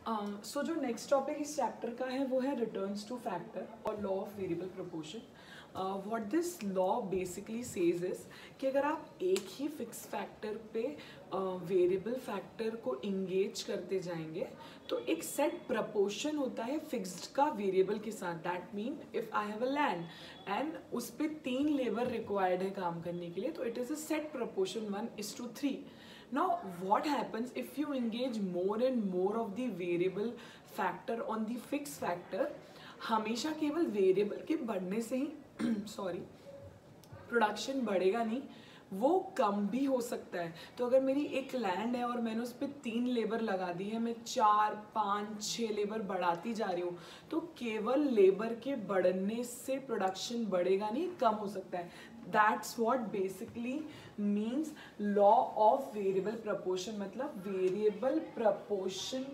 सो जो next topic इस chapter का है वो है रिटर्न्स टू फैक्टर और law of variable proportion. What this law basically says is कि अगर आप एक ही फिक्स फैक्टर पे वेरिएबल फैक्टर को इंगेज करते जाएंगे तो एक सेट प्रपोर्शन होता है फिक्स्ड का वेरिएबल के साथ. That mean if I have a land and उस पर 3 लेबर रिक्वायर्ड है काम करने के लिए तो it is a set proportion 1:3. Now, what happens if you engage more and more of the variable factor on the fixed factor? हमेशा केवल वेरिएबल के बढ़ने से ही सॉरी प्रोडक्शन बढ़ेगा नहीं, वो कम भी हो सकता है. तो अगर मेरी एक लैंड है और मैंने उस पर 3 लेबर लगा दी है, मैं 4, 5, 6 लेबर बढ़ाती जा रही हूँ, तो केवल लेबर के बढ़ने से प्रोडक्शन बढ़ेगा नहीं, कम हो सकता है. That's what basically means law of variable proportion. मतलब वेरिएबल प्रपोर्शन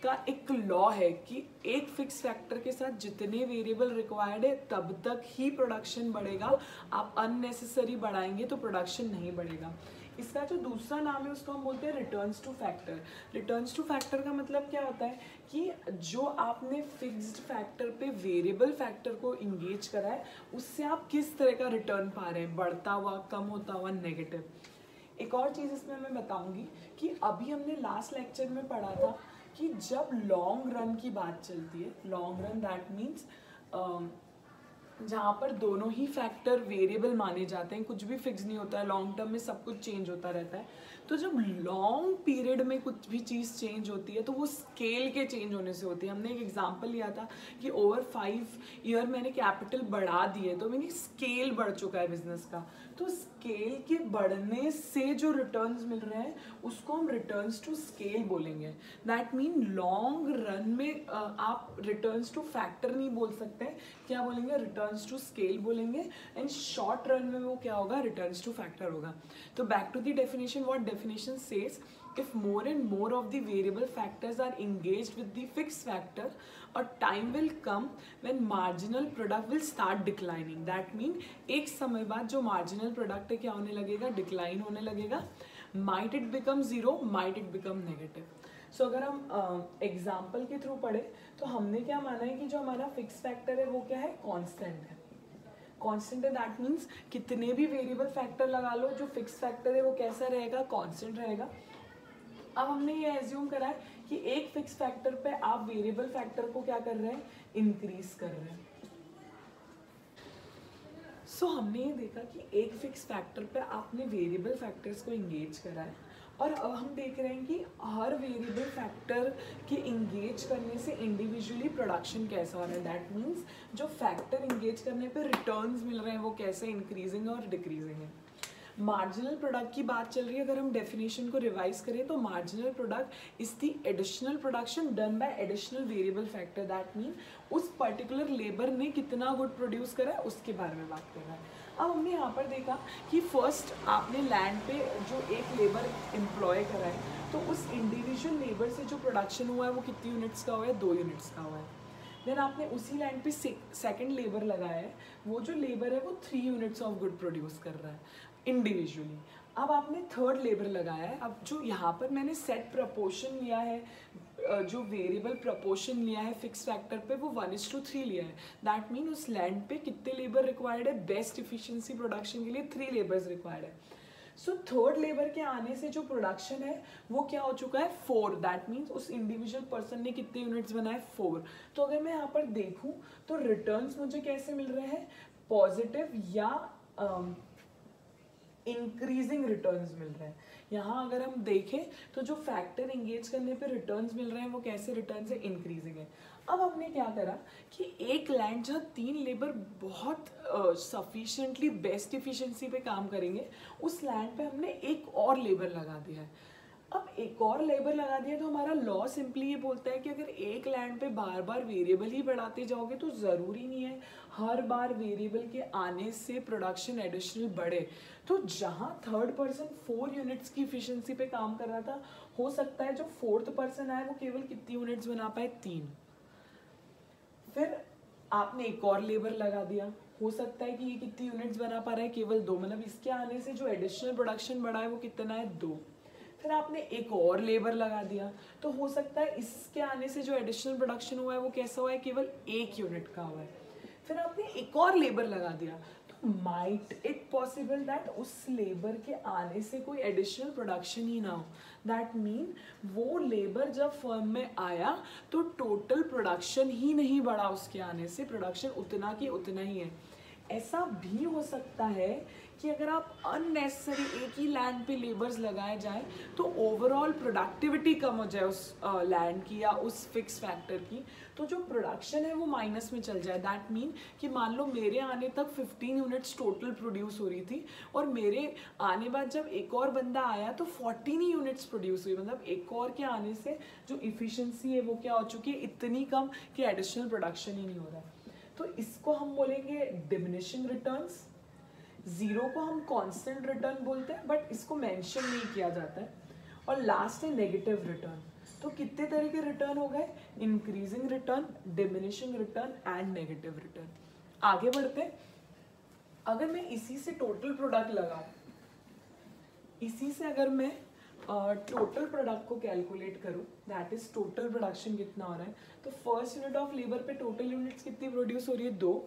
का एक लॉ है कि एक फिक्स फैक्टर के साथ जितने वेरिएबल रिक्वायर्ड है तब तक ही प्रोडक्शन बढ़ेगा. आप अननेसेसरी बढ़ाएंगे तो प्रोडक्शन नहीं बढ़ेगा. इसका जो दूसरा नाम है उसको हम बोलते हैं returns to factor. Returns to factor का मतलब क्या होता है कि जो आपने फिक्स्ड फैक्टर पे वेरिएबल फैक्टर को इंगेज करा है उससे आप किस तरह का रिटर्न पा रहे हैं, बढ़ता हुआ, कम होता हुआ, नेगेटिव. एक और चीज़ इसमें मैं बताऊंगी कि अभी हमने लास्ट लेक्चर में पढ़ा था कि जब लॉन्ग रन की बात चलती है, लॉन्ग रन दैट मीन्स जहाँ पर दोनों ही फैक्टर वेरिएबल माने जाते हैं, कुछ भी फिक्स नहीं होता है, लॉन्ग टर्म में सब कुछ चेंज होता रहता है. तो जब लॉन्ग पीरियड में कुछ भी चीज़ चेंज होती है तो वो स्केल के चेंज होने से होती है. हमने एक एग्जांपल लिया था कि ओवर 5 ईयर मैंने कैपिटल बढ़ा दी है तो मेरी स्केल बढ़ चुका है बिजनेस का. तो स्केल के बढ़ने से जो रिटर्न्स मिल रहे हैं उसको हम रिटर्न्स टू स्केल बोलेंगे. दैट मीन लॉन्ग रन में आप रिटर्न्स टू फैक्टर नहीं बोल सकते, क्या बोलेंगे, रिटर्न्स टू स्केल बोलेंगे. एंड शॉर्ट रन में वो क्या होगा, रिटर्न्स टू फैक्टर होगा. तो back to the definition, what definition says, if more and more of the variable factors are engaged with the fixed factor, a time will come when marginal product will start declining. That mean एक समय बाद जो marginal product है क्या होने लगेगा, decline होने लगेगा. Might it become zero, might it become negative. So अगर हम एग्जाम्पल के थ्रू पढ़े तो हमने क्या माना है कि जो हमारा फिक्स फैक्टर है वो क्या है, कांस्टेंट है. कांस्टेंट है दैट मीन्स कितने भी वेरिएबल फैक्टर लगा लो, जो फिक्स फैक्टर है वो कैसा रहेगा, कांस्टेंट रहेगा. अब हमने ये एज्यूम करा है कि एक फिक्स फैक्टर पे आप वेरिएबल फैक्टर को क्या कर रहे हैं, इंक्रीज कर रहे हैं. सो हमने ये देखा कि एक फिक्स फैक्टर पे आपने वेरिएबल फैक्टर्स को इंगेज करा है और अब हम देख रहे हैं कि हर वेरिएबल फैक्टर के इंगेज करने से इंडिविजुअली प्रोडक्शन कैसा हो रहा है. दैट मीन्स जो फैक्टर इंगेज करने पे रिटर्न्स मिल रहे हैं वो कैसे इंक्रीजिंग और डिक्रीजिंग है. मार्जिनल प्रोडक्ट की बात चल रही है. अगर हम डेफिनेशन को रिवाइज करें तो marginal product is the additional production done by additional variable factor. That mean उस पर्टिकुलर लेबर ने कितना गुड प्रोड्यूस करा है उसके बारे में बात कर रहा है. अब हमने यहाँ पर देखा कि फर्स्ट आपने लैंड पे जो एक लेबर एम्प्लॉय करा है तो उस इंडिविजुअल लेबर से जो प्रोडक्शन हुआ है वो कितनी यूनिट्स का हुआ है, 2 यूनिट्स का हुआ है. देन आपने उसी लैंड पे सेकंड लेबर लगाया है, वो जो लेबर है वो 3 यूनिट्स ऑफ गुड प्रोड्यूस कर रहा है इंडिविजुअली. अब आपने थर्ड लेबर लगाया है. अब जो यहाँ पर मैंने सेट प्रपोर्शन लिया है, जो वेरिएबल प्रपोर्शन लिया है फिक्स फैक्टर पे वो 1:3 लिया है. दैट मीन उस लैंड पे कितने लेबर रिक्वायर्ड है, बेस्ट इफिशिएंसी प्रोडक्शन के लिए 3 लेबर्स रिक्वायर्ड है. सो थर्ड लेबर के आने से जो प्रोडक्शन है वो क्या हो चुका है, 4. दैट मीन्स उस इंडिविजुअल पर्सन ने कितने यूनिट्स बनाए, 4. तो अगर मैं यहाँ पर देखूँ तो रिटर्न्स मुझे कैसे मिल रहे हैं, पॉजिटिव या इंक्रीजिंग रिटर्न्स मिल रहे हैं. यहाँ अगर हम देखें तो जो फैक्टर इंगेज करने पे रिटर्न्स मिल रहे हैं वो कैसे रिटर्न्स है, इंक्रीजिंग है. अब हमने क्या करा कि एक लैंड जहाँ 3 लेबर बहुत सफिशिएंटली बेस्ट इफिशिएंसी पे काम करेंगे उस लैंड पे हमने एक और लेबर लगा दिया है. अब एक और लेबर लगा दिया तो हमारा लॉ सिंपली ये बोलता है कि अगर एक लैंड पे बार बार वेरिएबल ही बढ़ाते जाओगे तो ज़रूरी नहीं है हर बार वेरिएबल के आने से प्रोडक्शन एडिशनल बढ़े. तो जहाँ थर्ड पर्सन 4 यूनिट्स की इफिशिएंसी पे काम कर रहा था, हो सकता है जो फोर्थ पर्सन आए वो केवल कितनी यूनिट्स बना पाए, 3. फिर आपने एक और लेबर लगा दिया, हो सकता है कि ये कितनी यूनिट्स बना पा रहा है, केवल 2. मतलब इसके आने से जो एडिशनल प्रोडक्शन बढ़ा है वो कितना है, 2. फिर आपने एक और लेबर लगा दिया, तो हो सकता है इसके आने से जो एडिशनल प्रोडक्शन हुआ है वो कैसा हुआ है, केवल 1 यूनिट का हुआ है। फिर आपने एक और लेबर लगा दिया, तो माइट इट पॉसिबल दैट उस लेबर के आने से कोई एडिशनल प्रोडक्शन ही ना हो। दैट मीन वो लेबर जब फर्म में आया तो टोटल प्रोडक्शन ही नहीं बढ़ा, उसके आने से प्रोडक्शन उतना की उतना ही है। ऐसा भी हो सकता है कि अगर आप अननेसेसरी एक ही लैंड पे लेबर्स लगाए जाएं तो ओवरऑल प्रोडक्टिविटी कम हो जाए उस लैंड की या उस फिक्स फैक्टर की, तो जो प्रोडक्शन है वो माइनस में चल जाए। दैट मीन कि मान लो मेरे आने तक 15 यूनिट्स टोटल प्रोड्यूस हो रही थी और मेरे आने बाद जब एक और बंदा आया तो 14 ही यूनिट्स प्रोड्यूस हुई, मतलब एक और के आने से जो इफिशियंसी है वो क्या हो चुकी है, इतनी कम कि एडिशनल प्रोडक्शन ही नहीं हो रहा है। तो इसको हम बोलेंगे डिमिनिशिंग रिटर्न्स। जीरो को हम कांस्टेंट रिटर्न बोलते हैं बट इसको मेंशन नहीं किया जाता है। और लास्ट है नेगेटिव रिटर्न। तो कितने तरह के रिटर्न हो गए, increasing return, diminishing return and negative return. आगे बढ़ते हैं। अगर मैं इसी से टोटल प्रोडक्ट लगाऊं, इसी से अगर मैं टोटल प्रोडक्ट को कैलकुलेट करूं, दैट इज टोटल प्रोडक्शन कितना हो रहा है, तो फर्स्ट यूनिट ऑफ लेबर पे टोटल यूनिट्स कितनी प्रोड्यूस हो रही है, 2।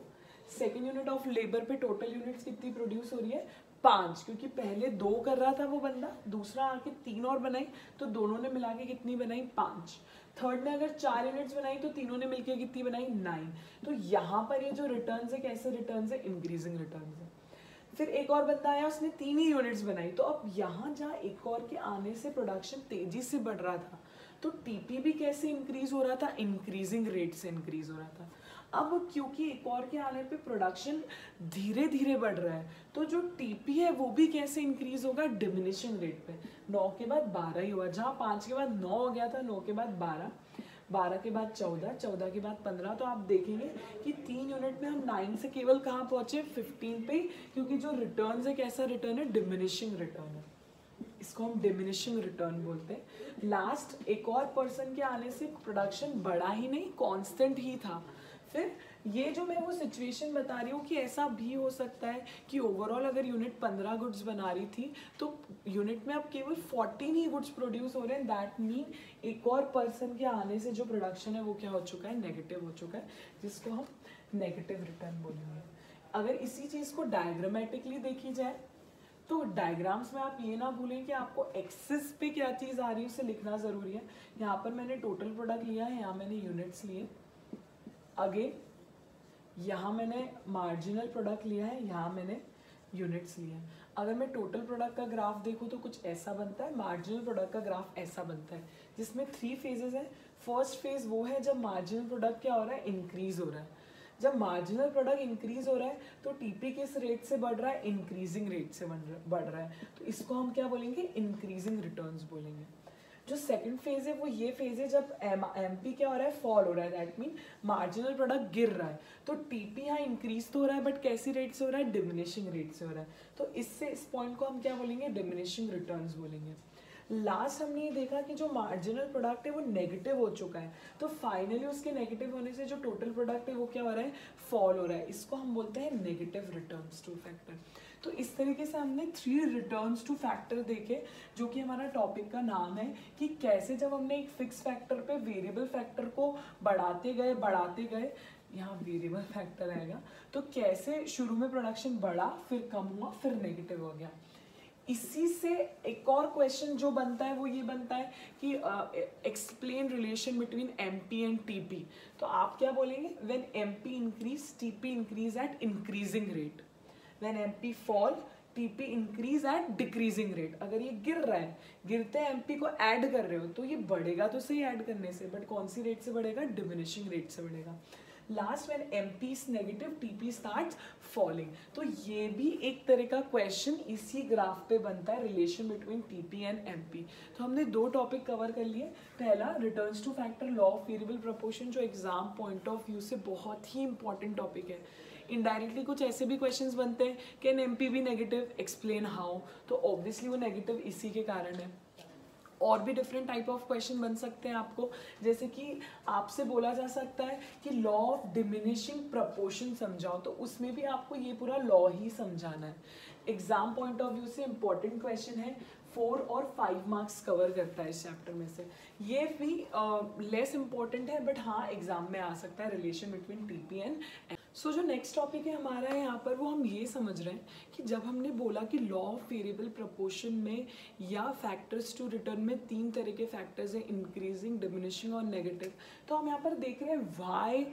सेकेंड यूनिट ऑफ लेबर पे टोटल यूनिट्स कितनी प्रोड्यूस हो रही है, 5, क्योंकि पहले 2 कर रहा था वो बंदा, दूसरा आके 3 और बनाई तो दोनों ने मिला के कितनी बनाई, 5। थर्ड ने अगर 4 यूनिट्स बनाई तो तीनों ने मिलकर कितनी बनाई, 9। तो यहाँ पर ये जो रिटर्न्स है कैसे रिटर्न्स है, इंक्रीजिंग रिटर्न्स है। फिर एक और बंदा आया, उसने 3 ही यूनिट्स बनाई, तो अब यहाँ जहाँ एक और के आने से प्रोडक्शन तेजी से बढ़ रहा था तो टीपी भी कैसे इंक्रीज हो रहा था, इंक्रीजिंग रेट से इंक्रीज हो रहा था। अब क्योंकि एक और के आने पे प्रोडक्शन धीरे धीरे बढ़ रहा है तो जो टीपी है वो भी कैसे इंक्रीज होगा, डिमिनिशिंग रेट पे। 9 के बाद 12 ही हुआ, जहाँ 5 के बाद 9 हो गया था, 9 के बाद 12, 12 के बाद 14, 14 के बाद 15। तो आप देखेंगे कि 3 यूनिट में हम 9 से केवल कहाँ पहुंचे, 15 पे, क्योंकि जो रिटर्न है कैसा रिटर्न है, डिमिनिशिंग रिटर्न है, इसको हम डिमिनिशिंग रिटर्न बोलते हैं। लास्ट एक और पर्सन के आने से प्रोडक्शन बढ़ा ही नहीं, कांस्टेंट ही था। फिर ये जो मैं वो सिचुएशन बता रही हूँ कि ऐसा भी हो सकता है कि ओवरऑल अगर यूनिट 15 गुड्स बना रही थी तो यूनिट में अब केवल 14 ही गुड्स प्रोड्यूस हो रहे हैं। दैट मीन एक और पर्सन के आने से जो प्रोडक्शन है वो क्या हो चुका है, नेगेटिव हो चुका है, जिसको हम नेगेटिव रिटर्न बोलेंगे। अगर इसी चीज़ को डायग्रामेटिकली देखी जाए तो डायग्राम्स में आप ये ना भूलें कि आपको एक्सिस पे क्या चीज़ आ रही है उसे लिखना ज़रूरी है। यहाँ पर मैंने टोटल प्रोडक्ट लिया है, यहाँ मैंने यूनिट्स लिए, अगेन यहाँ मैंने मार्जिनल प्रोडक्ट लिया है, यहाँ मैंने यूनिट्स लिए हैं। अगर मैं टोटल प्रोडक्ट का ग्राफ देखूँ तो कुछ ऐसा बनता है, मार्जिनल प्रोडक्ट का ग्राफ ऐसा बनता है, जिसमें 3 फेजेस हैं। फर्स्ट फेज वो है जब मार्जिनल प्रोडक्ट क्या हो रहा है, इंक्रीज हो रहा है। जब मार्जिनल प्रोडक्ट इंक्रीज हो रहा है तो टीपी किस रेट से बढ़ रहा है, इंक्रीजिंग रेट से बढ़ रहा है, तो इसको हम क्या बोलेंगे, इंक्रीजिंग रिटर्न्स बोलेंगे। जो सेकंड फेज है वो ये फेज है जब एमपी क्या हो रहा है, फॉल हो रहा है, दैट मीन मार्जिनल प्रोडक्ट गिर रहा है, तो टीपी यहाँ इंक्रीज तो हो रहा है बट कैसी रेट से हो रहा है, डिमिनिशिंग रेट से हो रहा है, तो इससे इस पॉइंट को हम क्या बोलेंगे, डिमिनिशिंग रिटर्न्स बोलेंगे। लास्ट हमने ये देखा कि जो मार्जिनल प्रोडक्ट है वो नेगेटिव हो चुका है, तो फाइनली उसके नेगेटिव होने से जो टोटल प्रोडक्ट है वो क्या हो रहा है, फॉल हो रहा है, इसको हम बोलते हैं नेगेटिव रिटर्न्स टू फैक्टर। तो इस तरीके से हमने 3 रिटर्न्स टू फैक्टर देखे, जो कि हमारा टॉपिक का नाम है कि कैसे जब हमने एक फिक्स फैक्टर पे वेरिएबल फैक्टर को बढ़ाते गए, यहाँ वेरिएबल फैक्टर आएगा, तो कैसे शुरू में प्रोडक्शन बढ़ा, फिर कम हुआ, फिर नेगेटिव हो गया। इसी से एक और क्वेश्चन जो बनता है वो ये बनता है कि explain relation between MP and TP. तो आप क्या बोलेंगे, when MP increase TP increase at increasing rate, when MP fall TP increase at decreasing rate. अगर ये गिर रहा है, गिरते एमपी को ऐड कर रहे हो तो ये बढ़ेगा तो सही ऐड करने से, बट कौन सी रेट से बढ़ेगा, डिमिनिशिंग रेट से बढ़ेगा। Last when MP is negative TP starts falling. तो ये भी एक तरह का क्वेश्चन इसी ग्राफ पे बनता है, relation between TP and MP. तो हमने 2 टॉपिक कवर कर लिए। पहला returns to factor, law of variable proportion, जो एग्जाम पॉइंट ऑफ व्यू से बहुत ही इंपॉर्टेंट टॉपिक है। इनडायरेक्टली कुछ ऐसे भी क्वेश्चंस बनते हैं, कैन एमपी भी नेगेटिव, एक्सप्लेन हाउ, तो ऑब्वियसली वो नेगेटिव इसी के कारण है। और भी डिफरेंट टाइप ऑफ क्वेश्चन बन सकते हैं आपको, जैसे कि आपसे बोला जा सकता है कि लॉ ऑफ डिमिनिशिंग प्रपोर्शन समझाओ, तो उसमें भी आपको ये पूरा लॉ ही समझाना है। एग्जाम पॉइंट ऑफ व्यू से इंपॉर्टेंट क्वेश्चन है। 4 और 5 मार्क्स कवर करता है इस चैप्टर में से। ये भी लेस इंपॉर्टेंट है बट हाँ एग्जाम में आ सकता है, रिलेशन बिटवीन टीपी एंड। सो जो नेक्स्ट टॉपिक है हमारा यहाँ पर, वो हम ये समझ रहे हैं कि जब हमने बोला कि लॉ ऑफ वेरिएबल प्रोपोर्शन में या फैक्टर्स टू रिटर्न में 3 तरह के फैक्टर्स हैं, इंक्रीजिंग, डिमिनिशिंग और नेगेटिव। तो हम यहाँ पर देख रहे हैं why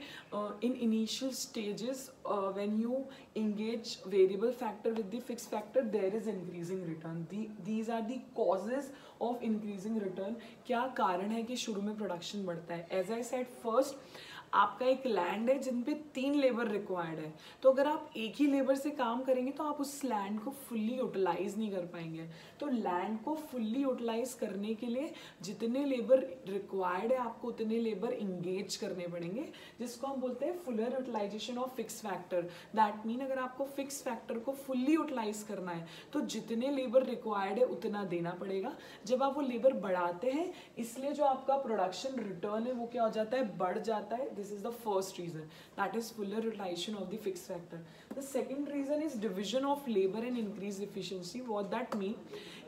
in initial stages when you engage variable factor with the fixed factor there is increasing return. These are the causes of increasing return. क्या कारण है कि शुरू में प्रोडक्शन बढ़ता है? As I said first, आपका एक लैंड है जिन पे 3 लेबर रिक्वायर्ड है, तो अगर आप एक ही लेबर से काम करेंगे तो आप उस लैंड को फुल्ली यूटिलाइज नहीं कर पाएंगे। तो लैंड को फुल्ली यूटिलाइज करने के लिए जितने लेबर रिक्वायर्ड है आपको उतने लेबर इंगेज करने पड़ेंगे, जिसको हम बोलते हैं fuller utilization of fix factor. That mean अगर आपको फिक्स फैक्टर को फुल्ली यूटिलाइज करना है तो जितने लेबर रिक्वायर्ड है उतना देना पड़ेगा। जब आप वो लेबर बढ़ाते हैं इसलिए जो आपका प्रोडक्शन रिटर्न है वो क्या हो जाता है, बढ़ जाता है। This is the first reason, that is fuller utilization of the fixed factor. The second reason is division of labor and increased efficiency. What that mean?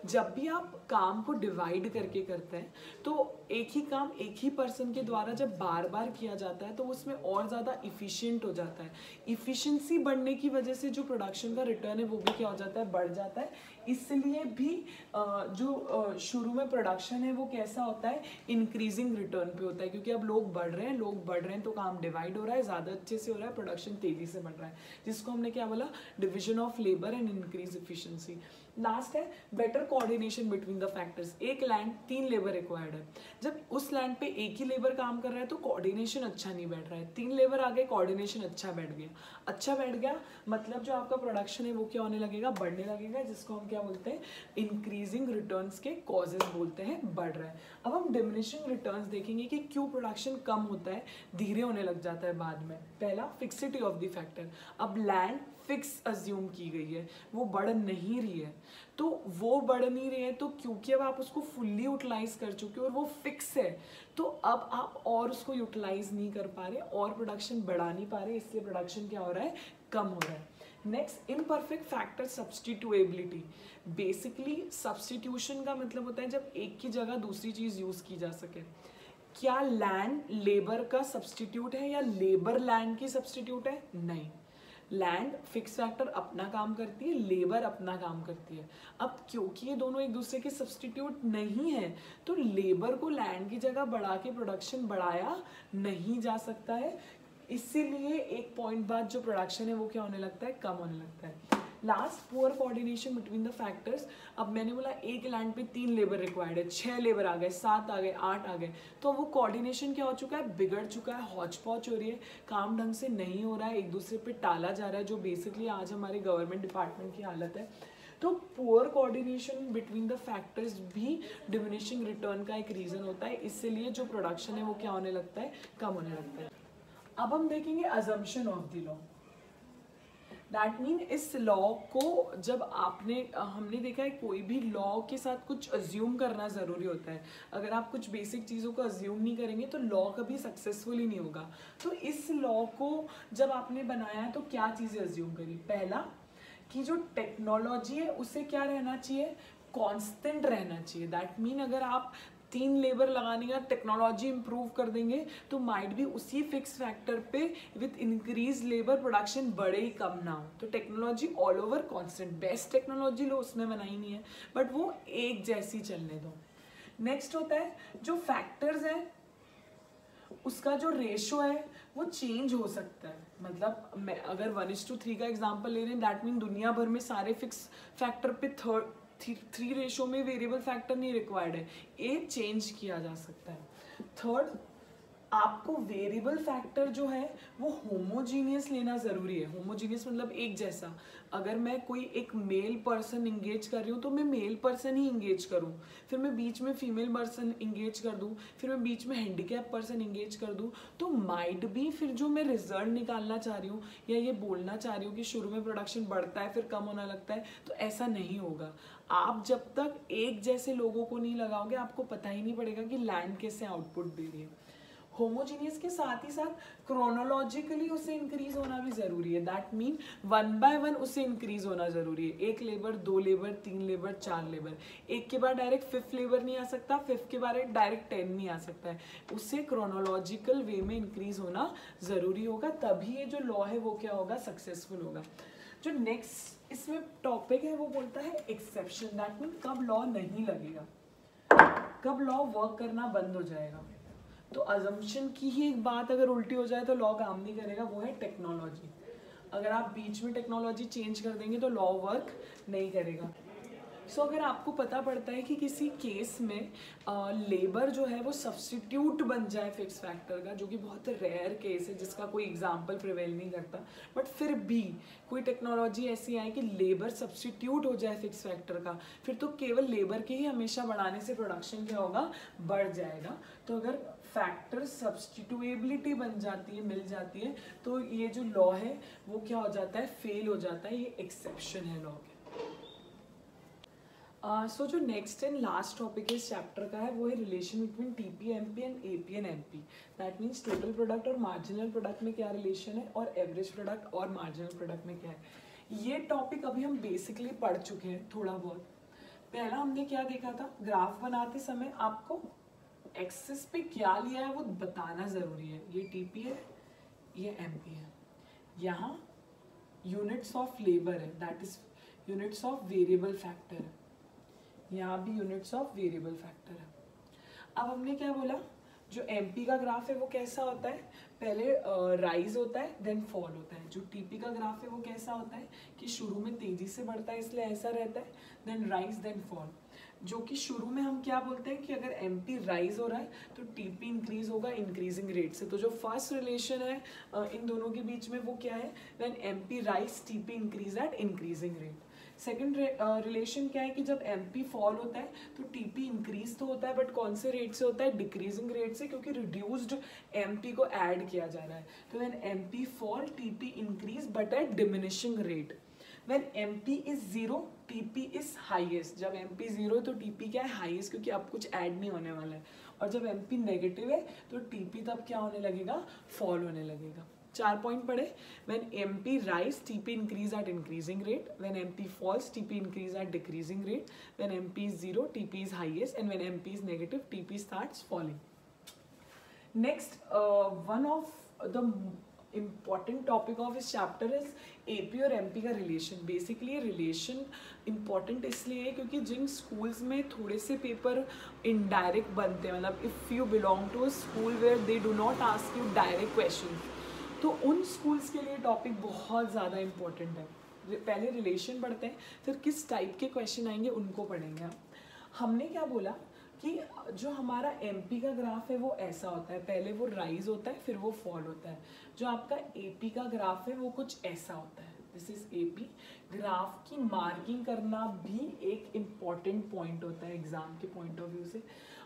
जब भी आप काम को डिवाइड करके करते हैं तो एक ही काम एक ही पर्सन के द्वारा जब बार बार किया जाता है तो उसमें और ज़्यादा इफ़िशिएंट हो जाता है। इफ़िशिएंसी बढ़ने की वजह से जो प्रोडक्शन का रिटर्न है वो भी क्या हो जाता है, बढ़ जाता है। इसलिए भी जो शुरू में प्रोडक्शन है वो कैसा होता है, इंक्रीजिंग रिटर्न पे होता है, क्योंकि अब लोग बढ़ रहे हैं तो काम डिवाइड हो रहा है, ज़्यादा अच्छे से हो रहा है, प्रोडक्शन तेज़ी से बढ़ रहा है, जिसको हमने क्या बोला, division of labour and increase efficiency. Last है better coordination between the factors. एक लैंड 3 लेबर रिक्वायर्ड है, जब उस लैंड पे एक ही लेबर काम कर रहा है तो कोऑर्डिनेशन अच्छा नहीं बैठ रहा है। 3 लेबर आ गए, कोऑर्डिनेशन अच्छा बैठ गया मतलब जो आपका प्रोडक्शन है वो क्या होने लगेगा, बढ़ने लगेगा, जिसको हम क्या बोलते हैं, इंक्रीजिंग रिटर्न्स के कॉजेज बोलते हैं, बढ़ रहा है। अब हम डिमिनिशिंग रिटर्न्स देखेंगे कि क्यों प्रोडक्शन कम होता है, धीरे होने लग जाता है बाद में। पहला, फिक्सिटी ऑफ द फैक्टर। अब लैंड फिक्स अज्यूम की गई है, वो बढ़ नहीं रही है, तो क्योंकि अब आप उसको फुल्ली यूटिलाइज कर चुके हो और वो फिक्स है, तो अब आप और उसको यूटिलाइज नहीं कर पा रहे और प्रोडक्शन बढ़ा नहीं पा रहे, इसलिए प्रोडक्शन क्या हो रहा है, कम हो रहा है। Next, imperfect factor substitutability. Basically substitution का मतलब होता है जब एक की जगह दूसरी चीज यूज की जा सके। क्या लैंड लेबर का सब्सटीट्यूट है या लेबर लैंड की सब्सटीट्यूट है? नहीं, लैंड फिक्स फैक्टर अपना काम करती है, लेबर अपना काम करती है। अब क्योंकि ये दोनों एक दूसरे के सब्सटीट्यूट नहीं है तो लेबर को लैंड की जगह बढ़ा के प्रोडक्शन बढ़ाया नहीं जा सकता है, इसीलिए एक पॉइंट बाद जो प्रोडक्शन है वो क्या होने लगता है, कम होने लगता है। Last, poor coordination between the factors. अब मैंने बोला एक लैंड पे 3 लेबर रिक्वायर्ड है, 6 लेबर आ गए, 7 आ गए, 8 आ गए, तो वो कोऑर्डिनेशन क्या हो चुका है, बिगड़ चुका है, हौच पौच हो रही है, काम ढंग से नहीं हो रहा है, एक दूसरे पे टाला जा रहा है, जो बेसिकली आज हमारे गवर्नमेंट डिपार्टमेंट की हालत है। तो poor coordination between the factors भी डिमिनिशिंग रिटर्न का एक रीजन होता है, इसलिए जो प्रोडक्शन है वो क्या होने लगता है, कम होने लगता है। अब हम देखेंगे assumption of the law. That mean इस लॉ को जब हमने देखा है कोई भी लॉ के साथ कुछ अज्यूम करना ज़रूरी होता है। अगर आप कुछ बेसिक चीज़ों को अज्यूम नहीं करेंगे तो लॉ कभी सक्सेसफुल ही नहीं होगा। तो इस लॉ को जब आपने बनाया तो क्या चीज़ें अज्यूम करी? पहला, कि जो टेक्नोलॉजी है उसे क्या रहना चाहिए, कांस्टेंट रहना चाहिए। दैट मीन अगर आप 3 लेबर लगाने का टेक्नोलॉजी इंप्रूव कर देंगे तो माइट भी उसी फिक्स फैक्टर पे विथ इंक्रीज लेबर प्रोडक्शन बढ़े ही कम ना हो। तो technology all over constant, best technology लो उसमें बनाई नहीं है बट वो एक जैसी चलने दो। नेक्स्ट होता है जो फैक्टर्स हैं उसका जो रेशो है वो चेंज हो सकता है। मतलब मैं अगर 1:3 का एग्जाम्पल ले रहे हैं, दैट मीन दुनिया भर में सारे फिक्स फैक्टर पे 3 रेशो में वेरिएबल फैक्टर नहीं रिक्वायर्ड है, ये चेंज किया जा सकता है। थर्ड, आपको वेरिएबल फैक्टर जो है वो होमोजीनियस लेना ज़रूरी है। होमोजीनियस मतलब एक जैसा। अगर मैं कोई एक मेल पर्सन इंगेज कर रही हूँ तो मैं मेल पर्सन ही इंगेज करूँ, फिर मैं बीच में फीमेल पर्सन इंगेज कर दूँ, फिर मैं बीच में हैंडीकैप पर्सन इंगेज कर दूँ, तो माइट भी फिर जो मैं रिजल्ट निकालना चाह रही हूँ या ये बोलना चाह रही हूँ कि शुरू में प्रोडक्शन बढ़ता है फिर कम होना लगता है, तो ऐसा नहीं होगा। आप जब तक एक जैसे लोगों को नहीं लगाओगे आपको पता ही नहीं पड़ेगा कि लैंड कैसे आउटपुट दे रही है। होमोजीनियस के साथ ही साथ क्रोनोलॉजिकली उसे इंक्रीज होना भी जरूरी है। दैट मीन 1 by 1 उसे इंक्रीज होना जरूरी है। 1 लेबर, 2 लेबर, 3 लेबर, 4 लेबर, एक के बाद डायरेक्ट 5th लेबर नहीं आ सकता, 5th के बाद डायरेक्ट 10 नहीं आ सकता है, उससे क्रोनोलॉजिकल वे में इंक्रीज होना जरूरी होगा, तभी ये जो लॉ है वो क्या होगा, सक्सेसफुल होगा। जो नेक्स्ट इसमें टॉपिक है वो बोलता है एक्सेप्शन। दैट मीन कब लॉ नहीं लगेगा, कब लॉ वर्क करना बंद हो जाएगा। तो अजम्पशन की ही एक बात अगर उल्टी हो जाए तो लॉ काम नहीं करेगा, वो है टेक्नोलॉजी। अगर आप बीच में टेक्नोलॉजी चेंज कर देंगे तो लॉ वर्क नहीं करेगा। सो अगर आपको पता पड़ता है कि किसी केस में लेबर जो है वो सब्स्टिट्यूट बन जाए फिक्स फैक्टर का, जो कि बहुत रेयर केस है जिसका कोई एग्जाम्पल प्रिवेल नहीं करता, बट फिर भी कोई टेक्नोलॉजी ऐसी आए कि लेबर सब्स्टिट्यूट हो जाए फिक्स फैक्टर का, फिर तो केवल लेबर के ही हमेशा बढ़ाने से प्रोडक्शन क्या होगा, बढ़ जाएगा। तो अगर फैक्टर सब्स्टिट्यूएबिलिटी बन जाती है, मिल जाती है, तो ये जो लॉ है वो क्या हो जाता है, फेल हो जाता है। ये एक्सेप्शन है लॉ के। सो जो नेक्स्ट एंड लास्ट टॉपिक इस चैप्टर का है वो है relation between TP MP and AP and MP. That means total product और मार्जिनल प्रोडक्ट में क्या रिलेशन है, और एवरेज प्रोडक्ट और मार्जिनल प्रोडक्ट में क्या है। ये टॉपिक अभी हम बेसिकली पढ़ चुके हैं थोड़ा बहुत। पहला हमने क्या देखा था, ग्राफ बनाते समय आपको एक्सिस पे क्या लिया है वो बताना जरूरी है। ये टीपी है, ये एमपी है, यहाँ यूनिट्स ऑफ लेबर है, that is units of variable factor है, यहाँ भी यूनिट्स ऑफ वेरिएबल फैक्टर है। अब हमने क्या बोला, जो एमपी का ग्राफ है वो कैसा होता है, पहले राइज होता है देन फॉल होता है। जो टीपी का ग्राफ है वो कैसा होता है कि शुरू में तेजी से बढ़ता है इसलिए ऐसा रहता है, देन राइज देन फॉल। जो कि शुरू में हम क्या बोलते हैं कि अगर एमपी राइज हो रहा है तो टीपी इंक्रीज होगा इंक्रीजिंग रेट से। तो जो फर्स्ट रिलेशन है इन दोनों के बीच में वो क्या है, when MP rise TP increase at increasing rate. Second relation क्या है कि जब एमपी फॉल होता है तो टीपी इंक्रीज तो होता है, बट कौन से रेट से होता है, डिक्रीजिंग रेट से, क्योंकि रिड्यूस्ड एमपी को ऐड किया जा रहा है। तो when MP fall TP increase but at diminishing rate. When MP is zero TP is highest. जब एमपी जीरो है तो टीपी क्या है, हाईएस्ट, क्योंकि अब कुछ ऐड नहीं होने वाला है। और जब एमपी नेगेटिव है तो टीपी तब क्या होने लगेगा, फॉल होने लगेगा। 4 पॉइंट पढ़े, when MP rise TP increase at increasing rate, when MP falls TP increase at decreasing rate, when MP is 0 TP is highest, and when MP is negative TP starts falling. Next, one of the important topic of इस chapter is AP और MP का relation. Basically relation important इसलिए है क्योंकि जिन schools में थोड़े से paper indirect बनते हैं, मतलब if you belong to a school where they do not ask you direct questions, तो उन स्कूल्स के लिए टॉपिक बहुत ज़्यादा इम्पोर्टेंट है। पहले रिलेशन पढ़ते हैं, फिर किस टाइप के क्वेश्चन आएंगे उनको पढ़ेंगे। हमने क्या बोला कि जो हमारा एमपी का ग्राफ है वो ऐसा होता है, पहले वो राइज होता है फिर वो फॉल होता है। जो आपका एपी का ग्राफ है वो कुछ ऐसा होता है, दिस इज एपी। ग्राफ की मार्किंग करना भी एक इम्पॉर्टेंट पॉइंट होता है एग्जाम के पॉइंट ऑफ व्यू से।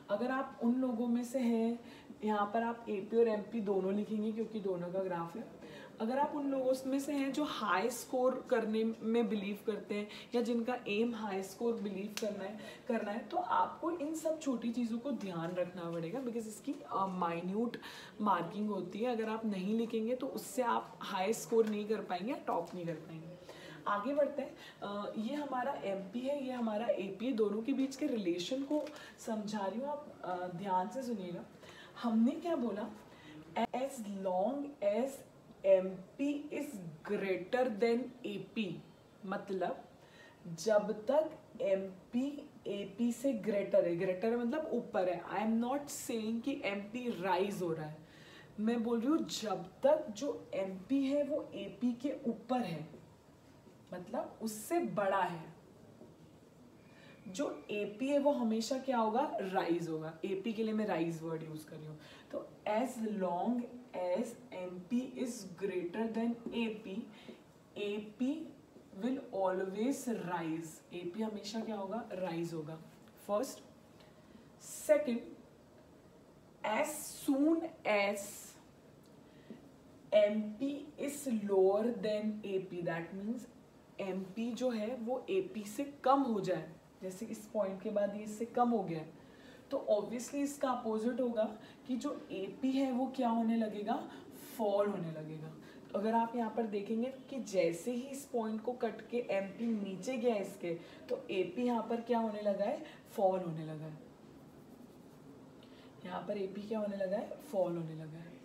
अगर आप उन लोगों में से हैं, यहाँ पर आप एपी और एमपी दोनों लिखेंगे क्योंकि दोनों का ग्राफ है। अगर आप उन लोगों में से हैं जो हाई स्कोर करने में बिलीव करते हैं या जिनका एम हाई स्कोर बिलीव करना है तो आपको इन सब छोटी चीज़ों को ध्यान रखना पड़ेगा, बिकॉज इसकी माइन्यूट मार्किंग होती है। अगर आप नहीं लिखेंगे तो उससे आप हाई स्कोर नहीं कर पाएंगे, टॉप नहीं कर पाएंगे। आगे बढ़ते हैं, ये हमारा एमपी है, ये हमारा एपी है, दोनों के बीच के रिलेशन को समझा रही हूँ, आप ध्यान से सुनिएगा। हमने क्या बोला, as long as MP is greater than AP, मतलब जब तक एमपी एपी से ग्रेटर है मतलब ऊपर है। आई एम नॉट सेइंग कि एमपी राइज हो रहा है, मैं बोल रही हूँ जब तक जो एमपी है वो एपी के ऊपर है, मतलब उससे बड़ा है। जो एपी है वो हमेशा क्या होगा, राइज होगा। एपी के लिए मैं राइज वर्ड यूज कर रही हूँ। तो as long as MP is greater than AP, AP will always rise. AP हमेशा क्या होगा, राइज होगा, first. Second, as soon as MP is lower than AP, that means MP जो है वो एपी से कम हो जाए, जैसे इस पॉइंट के बाद ये इससे कम हो गया है, तो ऑब्वियसली इसका अपोजिट होगा कि जो AP है वो क्या होने लगेगा, फॉल होने लगेगा। तो अगर आप यहाँ पर देखेंगे कि जैसे ही इस पॉइंट को कट के MP नीचे गया इसके, तो AP यहाँ पर क्या होने लगा है, फॉल होने लगा है। यहाँ पर AP क्या होने लगा है, फॉल होने लगा है।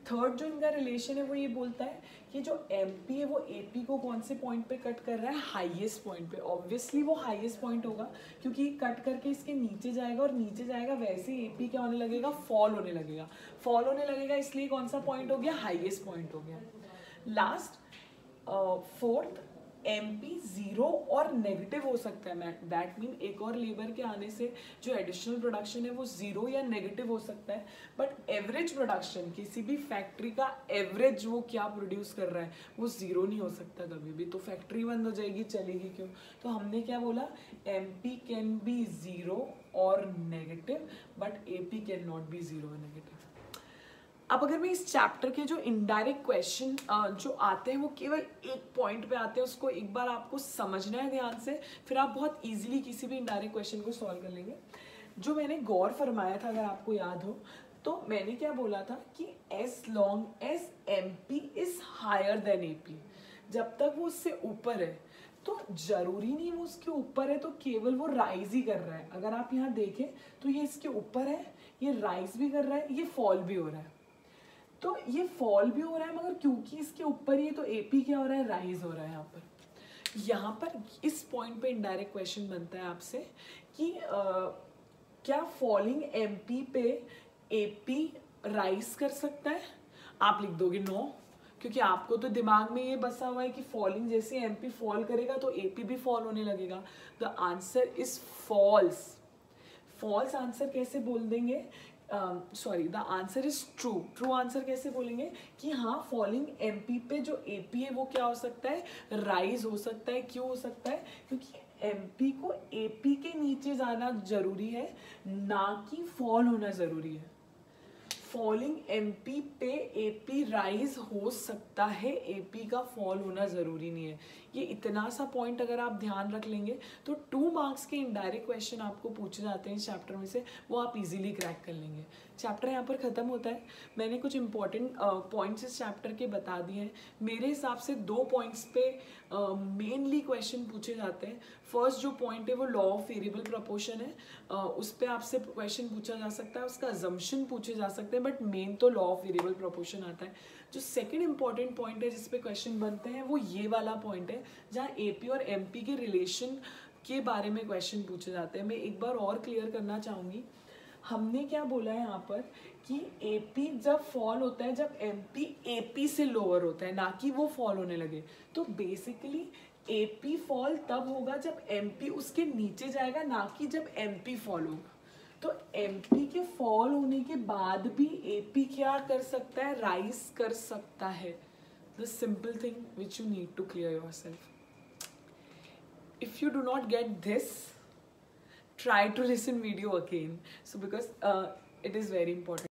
थर्ड जो इनका रिलेशन है वो ये बोलता है कि जो MP है वो AP को कौन से पॉइंट पे कट कर रहा है, हाईएस्ट पॉइंट पे। ऑब्वियसली वो हाईएस्ट पॉइंट होगा क्योंकि कट करके इसके नीचे जाएगा और नीचे जाएगा, वैसे ही AP क्या होने लगेगा, फॉल होने लगेगा। फॉल होने लगेगा इसलिए कौन सा पॉइंट हो गया, हाईएस्ट पॉइंट हो गया। लास्ट फोर्थ, MP 0 और नेगेटिव हो सकता है। दैट मीन एक और लेबर के आने से जो एडिशनल प्रोडक्शन है वो 0 या नेगेटिव हो सकता है, बट एवरेज प्रोडक्शन किसी भी फैक्ट्री का एवरेज वो क्या प्रोड्यूस कर रहा है वो 0 नहीं हो सकता कभी भी। तो फैक्ट्री बंद हो जाएगी, चलेगी क्यों। तो हमने क्या बोला, MP कैन बी 0 और negative but AP can not be 0 और नेगेटिव। अब अगर मैं इस चैप्टर के जो इनडायरेक्ट क्वेश्चन जो आते हैं वो केवल एक पॉइंट पे आते हैं, उसको एक बार आपको समझना है ध्यान से, फिर आप बहुत इजीली किसी भी इनडायरेक्ट क्वेश्चन को सॉल्व कर लेंगे। जो मैंने गौर फरमाया था, अगर आपको याद हो, तो मैंने क्या बोला था कि as long as MP is higher than AP, जब तक वो उससे ऊपर है, तो जरूरी नहीं वो उसके ऊपर है तो केवल वो राइज ही कर रहा है। अगर आप यहाँ देखें तो ये इसके ऊपर है, ये राइज भी कर रहा है, ये फॉल भी हो रहा है। तो ये फॉल भी हो रहा है मगर क्योंकि इसके ऊपर ही, तो AP क्या हो रहा है, राइज हो रहा है। यहाँ पर इस पॉइंट पे इनडायरेक्ट क्वेश्चन बनता है आपसे कि क्या फॉलिंग MP पे AP राइज कर सकता है। आप लिख दोगे नो, क्योंकि आपको तो दिमाग में ये बसा हुआ है कि फॉलिंग जैसे MP फॉल करेगा तो AP भी फॉल होने लगेगा। The answer is false. False answer कैसे बोल देंगे, sorry, the answer is true. True answer कैसे बोलेंगे कि हाँ, फॉलिंग MP पे जो AP है वो क्या हो सकता है, राइज हो सकता है। क्यों हो सकता है, क्योंकि MP को AP के नीचे जाना जरूरी है, ना कि फॉल होना जरूरी है। फॉलिंग MP पे AP राइज हो सकता है, AP का फॉल होना जरूरी नहीं है। ये इतना सा पॉइंट अगर आप ध्यान रख लेंगे तो 2 मार्क्स के इनडायरेक्ट क्वेश्चन आपको पूछे जाते हैं इस चैप्टर में से, वो आप इजीली क्रैक कर लेंगे। चैप्टर यहाँ पर ख़त्म होता है। मैंने कुछ इंपॉर्टेंट पॉइंट्स इस चैप्टर के बता दिए हैं। मेरे हिसाब से 2 पॉइंट्स पे मेनली क्वेश्चन पूछे जाते हैं। फर्स्ट जो पॉइंट है वो लॉ ऑफ वेरिएबल प्रोपोर्शन है, उस पर आपसे क्वेश्चन पूछा जा सकता है, उसका अजम्पशन पूछे जा सकते हैं, बट मेन तो लॉ ऑफ वेरिएबल प्रोपोर्शन आता है। जो सेकंड इंपॉर्टेंट पॉइंट है जिस पे क्वेश्चन बनते हैं वो ये वाला पॉइंट है, जहाँ AP और MP के रिलेशन के बारे में क्वेश्चन पूछे जाते हैं। मैं एक बार और क्लियर करना चाहूँगी, हमने क्या बोला है यहाँ पर कि AP जब फॉल होता है जब MP AP से लोअर होता है, ना कि वो फॉल होने लगे। तो बेसिकली AP फॉल तब होगा जब MP उसके नीचे जाएगा, ना कि जब MP फॉल होगा। तो MP के फॉल होने के बाद भी AP क्या कर सकता है, राइज कर सकता है। The simple thing which you need to clear yourself. If you do not get this, try to listen video again, so because it is very important.